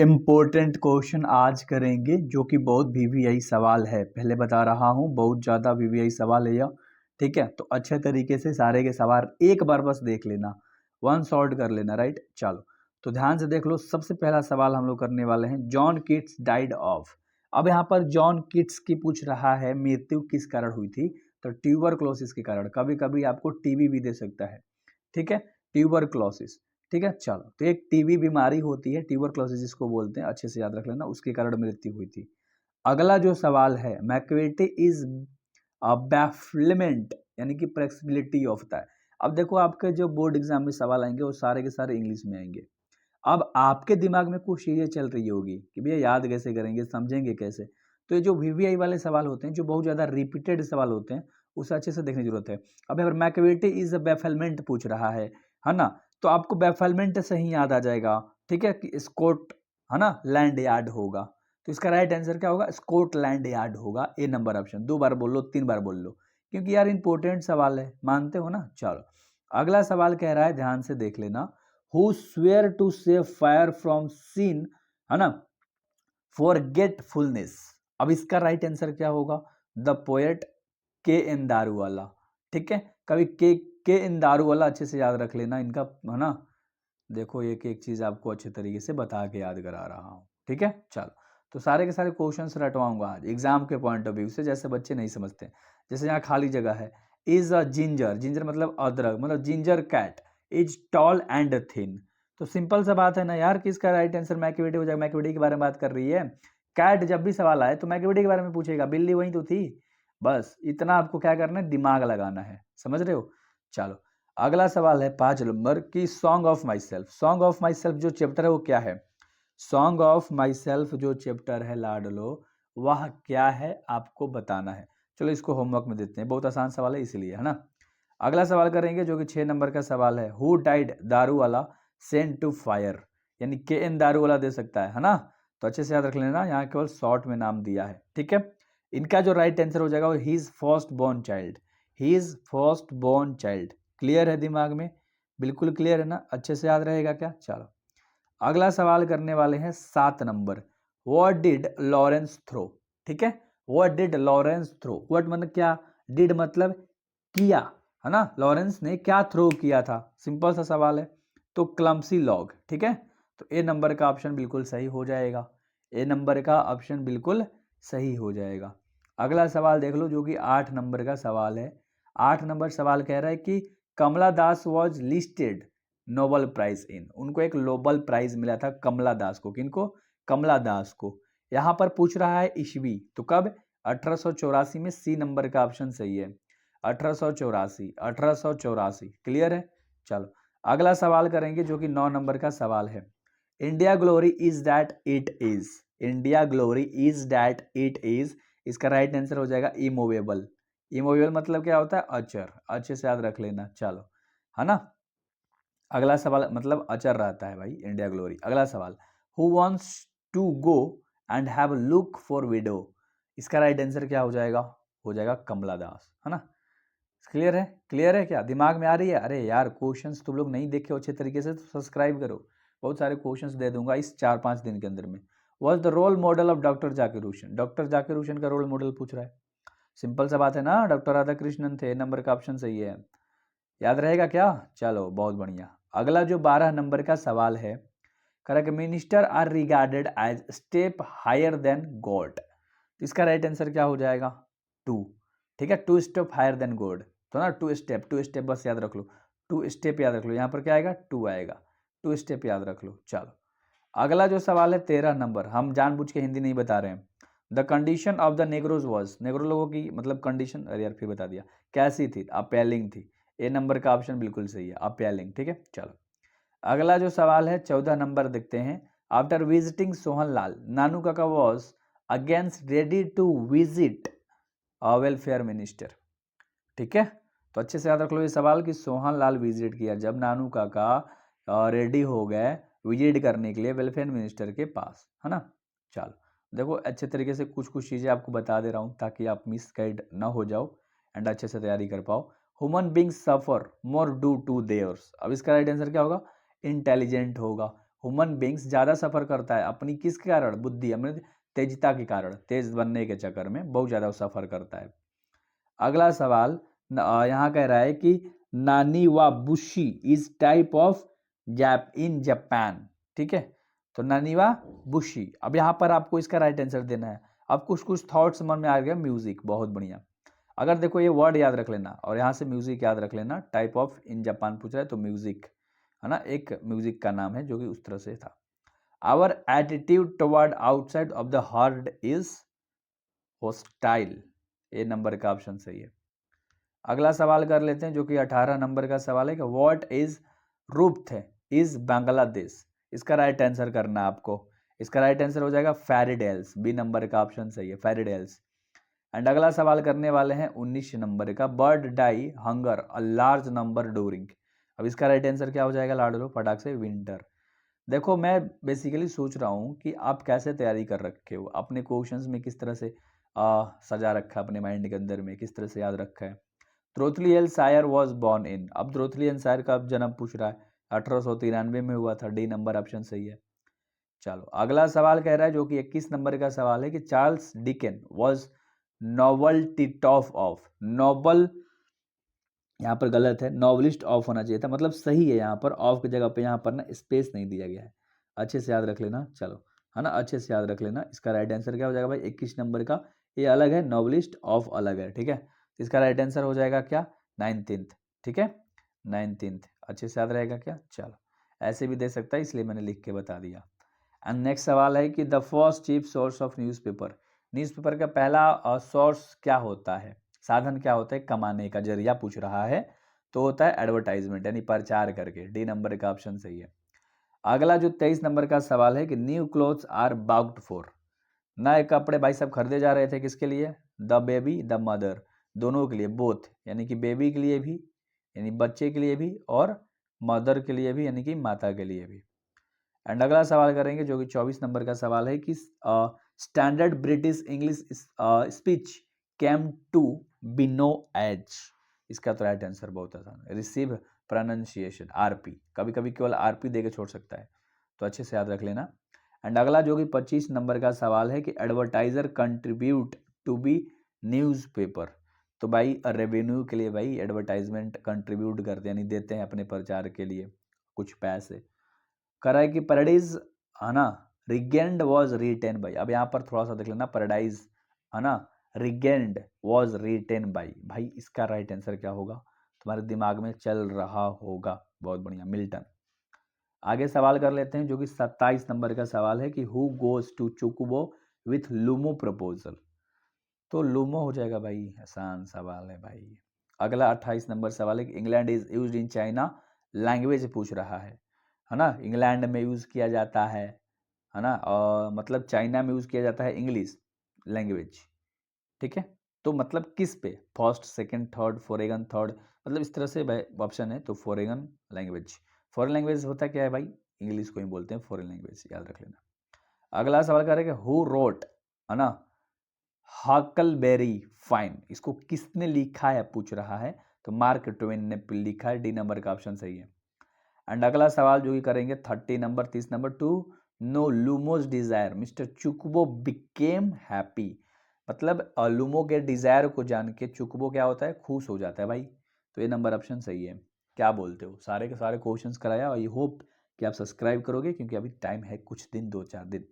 Important question आज करेंगे जो कि बहुत वीवीआई सवाल है। पहले बता रहा हूँ बहुत ज़्यादा वीवीआई सवाल है यह। ठीक है, तो अच्छे तरीके से सारे के सवाल एक बार बस देख लेना, वन शॉट कर लेना। राइट, चलो तो ध्यान से देख लो। सबसे पहला सवाल हम लोग करने वाले हैं, जॉन किट्स डाइड ऑफ। अब यहाँ पर जॉन किट्स की पूछ रहा है मृत्यु किस कारण हुई थी, तो ट्यूबरक्लोसिस के कारण। कभी कभी आपको टीबी भी दे सकता है। ठीक है, ट्यूबरक्लोसिस। ठीक है, चलो तो एक टीबी बीमारी होती है, ट्यूबरक्लोसिस जिसको बोलते हैं, अच्छे से याद रख लेना, उसके कारण मृत्यु हुई थी। अगला जो सवाल है, मैक्वेटी इज बैफलमेंट यानी कि फ्लेक्सिबिलिटी होता है। अब देखो आपके जो बोर्ड एग्जाम में सवाल आएंगे वो सारे के सारे इंग्लिश में आएंगे। अब आपके दिमाग में कुछ चीजें चल रही होगी कि भैया याद कैसे करेंगे, समझेंगे कैसे। तो ये जो वीवीआई वाले सवाल होते हैं, जो बहुत ज्यादा रिपीटेड सवाल होते हैं, उसे अच्छे से देखने की जरूरत है। अब अगर मैक्वेटी इज बैफलमेंट पूछ रहा है ना, तो आपको बैफलमेंट से ही याद आ जाएगा। ठीक है, कि स्कॉट है ना लैंड यार्ड होगा। तो इसका राइट आंसर क्या होगा, स्कॉटलैंड यार्ड होगा। ए नंबर ऑप्शन। 2 बार बोल लो, 3 बार बोल लो, क्योंकि यार इंपॉर्टेंट सवाल है, मानते हो ना। चलो अगला सवाल कह रहा है, ध्यान से देख लेना, who swear to save fire from scene, है ना, फॉरगेटफुलनेस। अब इसका राइट आंसर क्या होगा, the poet K N Daruwalla. ठीक है, कभी के एन दारूवाला अच्छे से याद रख लेना इनका, है ना। देखो एक एक चीज आपको अच्छे तरीके से बता के याद करा रहा हूँ। ठीक है, चलो तो सारे के सारे क्वेश्चंस रटवाऊंगा आज एग्जाम के पॉइंट ऑफ व्यू से, जैसे बच्चे नहीं समझते। जैसे यहाँ खाली जगह है, इज अ जिंजर, जिंजर मतलब अदरक, मतलब ginger cat is tall and thin. तो सिंपल सा बात है ना यार, किसका राइट आंसर मैक्विटी हो जाएगा। मैक्विटी के बारे में बात कर रही है। कैट जब भी सवाल आए तो मैक्विटी के बारे में पूछेगा, बिल्ली वही तो थी। बस इतना आपको क्या करना है, दिमाग लगाना है, समझ रहे हो। चलो अगला सवाल है 5 नंबर की, song of my self. Song of my self जो चैप्टर है वो क्या है, सॉन्ग ऑफ माई सेल्फ जो चैप्टर है लाडलो, वह क्या है आपको बताना है। चलो इसको होमवर्क में देते हैं, बहुत आसान सवाल है इसलिए, है ना। अगला सवाल करेंगे जो कि 6 नंबर का सवाल है, हु डाइड दारू वाला सेंट टू फायर, यानी के एन दारू वाला दे सकता है ना। तो अच्छे से याद रख लेना, यहाँ केवल शॉर्ट में नाम दिया है। ठीक है, इनका जो राइट आंसर हो जाएगा वो he is first born child, he is first born child. Clear है दिमाग में, बिल्कुल क्लियर है ना, अच्छे से याद रहेगा क्या। चलो अगला सवाल करने वाले हैं 7 नंबर, व्हाट डिड लॉरेंस थ्रो। ठीक है, what did Lawrence throw, what मतलब क्या, डिड मतलब किया, है ना, लॉरेंस ने क्या थ्रो किया था, सिंपल सा सवाल है। तो क्लम्सी लॉग। ठीक है, तो ए नंबर का ऑप्शन बिल्कुल सही हो जाएगा, ए नंबर का ऑप्शन बिल्कुल सही हो जाएगा। अगला सवाल देख लो जो कि 8 नंबर का सवाल है। 8 नंबर सवाल कह रहा है कि Kamala Das was listed Nobel prize in, उनको एक नोबल प्राइज मिला था कमला दास को, किनको, कमला दास को। यहां पर पूछ रहा है ईस्वी, तो कब, 1884 में। सी नंबर का ऑप्शन सही है, 1884, 1884। क्लियर है, चलो अगला सवाल करेंगे जो कि 9 नंबर का सवाल है, India glory is that it is, India glory is that it is. इसका राइट आंसर हो जाएगा इमूवेबल। इमूवेबल मतलब क्या होता है, अचर, अच्छे से याद रख लेना। चलो है ना, अगला सवाल मतलब अचर रहता है भाई इंडिया ग्लोरी। अगला सवाल, who wants to go and have look for widow. इसका राइट आंसर क्या हो जाएगा कमला दास, है ना। क्लियर है, क्लियर है क्या, दिमाग में आ रही है। अरे यार क्वेश्चंस तुम लोग नहीं देखे हो अच्छे तरीके से तो सब्सक्राइब करो, बहुत सारे क्वेश्चंस दे दूंगा इस 4-5 दिन के अंदर में। Was the role model of doctor Zakir Hussain, doctor Zakir Hussain का रोल मॉडल पूछ रहा है। सिंपल सा बात है ना, डॉक्टर राधा कृष्णन थे। नंबर का ऑप्शन सही है, याद रहेगा क्या। चलो बहुत बढ़िया। अगला जो 12 नंबर का सवाल है, correct, minister are regarded as step higher than God. इसका राइट आंसर क्या हो जाएगा, 2। ठीक है, 2 स्टेप हायर देन गॉड, तो ना 2 स्टेप, 2 स्टेप बस याद रख लो, 2 स्टेप याद रख लो। यहाँ पर क्या आएगा, 2 आएगा, 2 स्टेप याद रख लो। चलो अगला जो सवाल है 13 नंबर, हम जानबूझ के हिंदी नहीं बता रहे हैं। The condition of the नेग्रोज was, Negro लोगों की मतलब कंडीशन, अरे यार फिर बता दिया, कैसी थी, अपेलिंग थी। ए नंबर का ऑप्शन बिल्कुल सही है, अपेलिंग। ठीक है, चलो अगला जो सवाल है 14 नंबर देखते हैं, after visiting Sohanlal Nanu Kaka was against ready to visit welfare minister. ठीक है, तो अच्छे से याद रख लो ये सवाल कि सोहनलाल विजिट किया जब नानू काका रेडी हो गए विजिट करने के लिए वेलफेयर मिनिस्टर के पास, है ना। चलो देखो अच्छे तरीके से कुछ कुछ चीज़ें आपको बता दे रहा हूँ ताकि आप मिस गाइड ना हो जाओ एंड अच्छे से तैयारी कर पाओ। Human beings suffer more do to theirs, अब इसका राइट आंसर क्या होगा, इंटेलिजेंट होगा। ह्यूमन बींग्स ज़्यादा सफ़र करता है अपनी किसके कारण, बुद्धि अमृत तेजता के कारण, तेज बनने के चक्कर में बहुत ज़्यादा सफ़र करता है। अगला सवाल यहाँ कह रहा है कि naniwabushi is type of Jap in Japan, ठीक है। तो नानीवाबुशी, अब यहाँ पर आपको इसका राइट आंसर देना है। अब कुछ कुछ थॉट्स मन में आ गया, म्यूजिक, बहुत बढ़िया। अगर देखो ये वर्ड याद रख लेना और यहाँ से म्यूजिक याद रख लेना, टाइप ऑफ इन जापान पूछ रहा है तो म्यूजिक है ना, एक म्यूजिक का नाम है जो कि उस तरह से था। Our attitude toward outside of the herd is hostile, A number का ऑप्शन सही है। अगला सवाल कर लेते हैं जो कि 18 नंबर का सवाल है कि व्हाट इज रूप्थ इज बांग्लादेश, इसका राइट आंसर करना आपको। इसका राइट आंसर हो जाएगा फेरिडेल्स, बी नंबर का ऑप्शन सही है, फेरिडेल्स। एंड अगला सवाल करने वाले हैं 19 नंबर का, bird die hunger a large number during, अब इसका राइट आंसर क्या हो जाएगा लाडलो फटाक से, विंटर। देखो मैं बेसिकली सोच रहा हूँ कि आप कैसे तैयारी कर रखे हो, अपने क्वेश्चंस में किस तरह से सजा रखा है अपने माइंड के अंदर में, किस तरह से याद रखा है। द्रोथली एल शायर वॉज बॉर्न इन, अब द्रोथली एल शायर का जन्म पूछ रहा है, 1893 में हुआ था, डी नंबर ऑप्शन सही है। चलो अगला सवाल कह रहा है जो कि 21 नंबर का सवाल है कि चार्ल्स डिकेन वॉज नॉवल टिटॉफ ऑफ, नोबल यहाँ पर गलत है, नॉवलिस्ट ऑफ होना चाहिए था, मतलब सही है यहाँ पर, ऑफ की जगह पे यहाँ पर ना स्पेस नहीं दिया गया है, अच्छे से याद रख लेना। चलो है ना, अच्छे से याद रख लेना। इसका राइट आंसर क्या हो जाएगा भाई, 21 नंबर का, ये अलग है, नॉवलिस्ट ऑफ अलग है, ठीक है। इसका राइट आंसर हो जाएगा क्या, 19th, ठीक है, 19th, अच्छे से याद रहेगा क्या। चलो ऐसे भी दे सकता है, इसलिए मैंने लिख के बता दिया। एंड नेक्स्ट सवाल है कि the first chief source of newspaper, newspaper का पहला सोर्स क्या होता है, साधन क्या होता है कमाने का, जरिया पूछ रहा है, तो होता है एडवर्टाइजमेंट, यानी प्रचार करके, डी नंबर का ऑप्शन सही है। अगला जो 23 नंबर का सवाल है कि new clothes are bought for, नए कपड़े भाई सब खरीदे जा रहे थे, किसके लिए, द बेबी द मदर, दोनों के लिए, बोथ, यानी कि बेबी के लिए भी यानी बच्चे के लिए भी, और मदर के लिए भी यानी कि माता के लिए भी। एंड अगला सवाल करेंगे जो कि 24 नंबर का सवाल है कि standard British English speech came to be know as, इसका तो राइट आंसर बहुत आसान है, रिसीव प्रोनाउंसिएशन, आरपी, कभी कभी केवल आरपी देके छोड़ सकता है, तो अच्छे से याद रख लेना। एंड अगला जो कि 25 नंबर का सवाल है कि advertiser contribute to be newspaper, तो भाई रेवेन्यू के लिए भाई एडवर्टाइजमेंट कंट्रीब्यूट करते हैं, यानी देते हैं अपने प्रचार के लिए कुछ पैसे। कह रहा है कि पैराडाइज है ना, रिगेंड वॉज रिटेन बाई, अब यहाँ पर थोड़ा सा देख लेना, पैराडाइज है ना, रिगेंड वॉज रिटेन बाई, भाई इसका राइट आंसर क्या होगा, तुम्हारे दिमाग में चल रहा होगा, बहुत बढ़िया, मिल्टन। आगे सवाल कर लेते हैं जो कि 27 नंबर का सवाल है कि हु गोज टू चुकुबो विथ लूमो प्रपोजल, तो लूमो हो जाएगा भाई, आसान सवाल है भाई। अगला 28 नंबर सवाल है कि England is used in China language पूछ रहा है ना, इंग्लैंड में यूज़ किया जाता है ना, और मतलब चाइना में यूज़ किया जाता है इंग्लिश लैंग्वेज, ठीक है। तो मतलब किस पे, फर्स्ट सेकंड थर्ड, फॉरेगन थर्ड, मतलब इस तरह से ऑप्शन है, तो फॉरेगन लैंग्वेज, फॉरेन लैंग्वेज होता क्या है भाई, इंग्लिश को ही बोलते हैं फॉरेन लैंग्वेज, याद रख लेना। अगला सवाल करेंगे हु रोट है ना हकलबेरी फाइन, इसको किसने लिखा है पूछ रहा है, तो मार्क ट्वेन ने लिखा है, डी नंबर का ऑप्शन सही है। एंड अगला सवाल जो कि करेंगे 30 number 30 number, to know Lomov's desire mister चुकबो बिकेम हैप्पी, मतलब लूमो के डिजायर को जान के चुकबो क्या होता है, खुश हो जाता है भाई, तो ये नंबर ऑप्शन सही है। क्या बोलते हो, सारे के सारे क्वेश्चंस कराया, और आई होप कि आप सब्सक्राइब करोगे, क्योंकि अभी टाइम है कुछ दिन, 2-4 दिन।